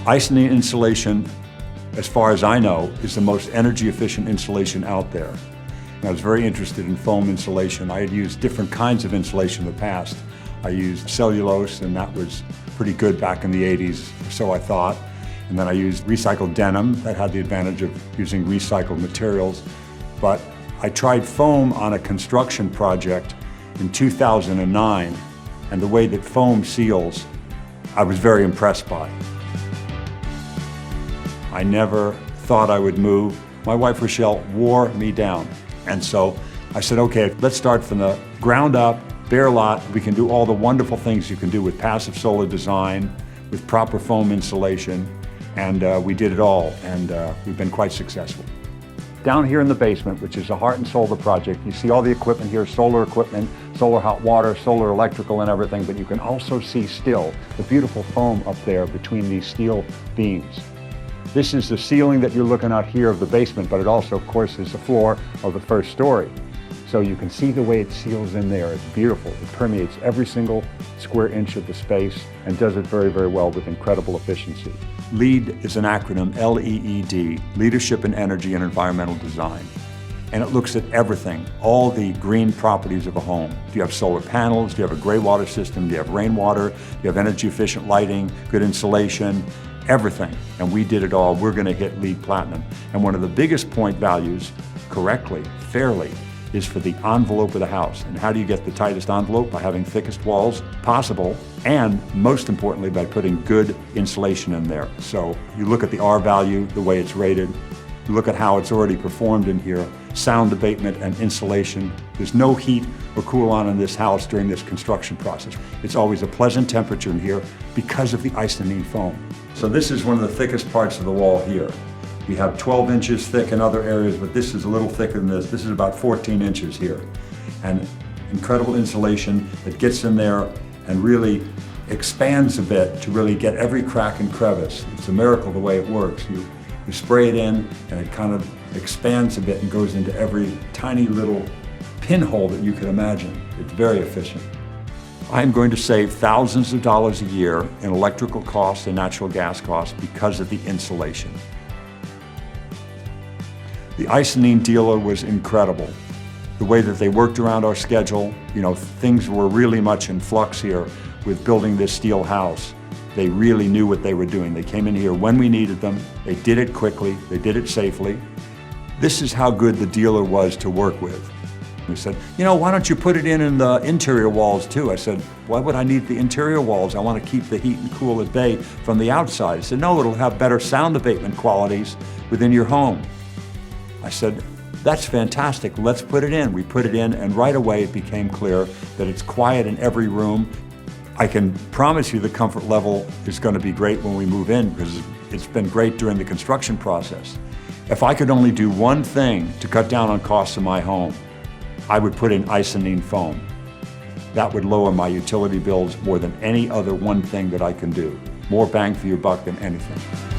Icynene insulation, as far as I know, is the most energy efficient insulation out there. And I was very interested in foam insulation. I had used different kinds of insulation in the past. I used cellulose, and that was pretty good back in the 80s, so I thought. And then I used recycled denim. That had the advantage of using recycled materials. But I tried foam on a construction project in 2009, and the way that foam seals, I was very impressed by. I never thought I would move. My wife, Rochelle, wore me down. And so I said, okay, let's start from the ground up, bare lot. We can do all the wonderful things you can do with passive solar design, with proper foam insulation, and we did it all, and we've been quite successful. Down here in the basement, which is the heart and soul of the project, you see all the equipment here, solar equipment, solar hot water, solar electrical and everything, but you can also see still the beautiful foam up there between these steel beams. This is the ceiling that you're looking at here of the basement, but it also, of course, is the floor of the first story. So you can see the way it seals in there. It's beautiful. It permeates every single square inch of the space and does it very, very well with incredible efficiency. LEED is an acronym, L-E-E-D, Leadership in Energy and Environmental Design. And it looks at everything, all the green properties of a home. Do you have solar panels? Do you have a gray water system? Do you have rainwater? Do you have energy efficient lighting, good insulation? Everything, and we did it all. We're going to hit LEED Platinum. And one of the biggest point values, correctly, fairly, is for the envelope of the house. And how do you get the tightest envelope? By having thickest walls possible, and most importantly, by putting good insulation in there. So you look at the R value, the way it's rated, you look at how it's already performed in here, sound abatement and insulation. There's no heat or cool on in this house during this construction process. It's always a pleasant temperature in here because of the Icynene foam. So this is one of the thickest parts of the wall here. We have 12 inches thick in other areas, but this is a little thicker than this. This is about 14 inches here. And incredible insulation that gets in there and really expands a bit to really get every crack and crevice. It's a miracle the way it works. You spray it in and it kind of expands a bit and goes into every tiny little pinhole that you can imagine. It's very efficient. I'm going to save thousands of dollars a year in electrical costs and natural gas costs because of the insulation. The Icynene dealer was incredible. The way that they worked around our schedule, things were really much in flux here with building this steel house. They really knew what they were doing. They came in here when we needed them. They did it quickly. They did it safely. This is how good the dealer was to work with. He said, why don't you put it in the interior walls too? I said, why would I need the interior walls? I want to keep the heat and cool at bay from the outside. He said, no, it'll have better sound abatement qualities within your home. I said, that's fantastic, let's put it in. We put it in, and right away it became clear that it's quiet in every room. I can promise you the comfort level is going to be great when we move in, because it's been great during the construction process. If I could only do one thing to cut down on costs in my home, I would put in Icynene foam. That would lower my utility bills more than any other one thing that I can do. More bang for your buck than anything.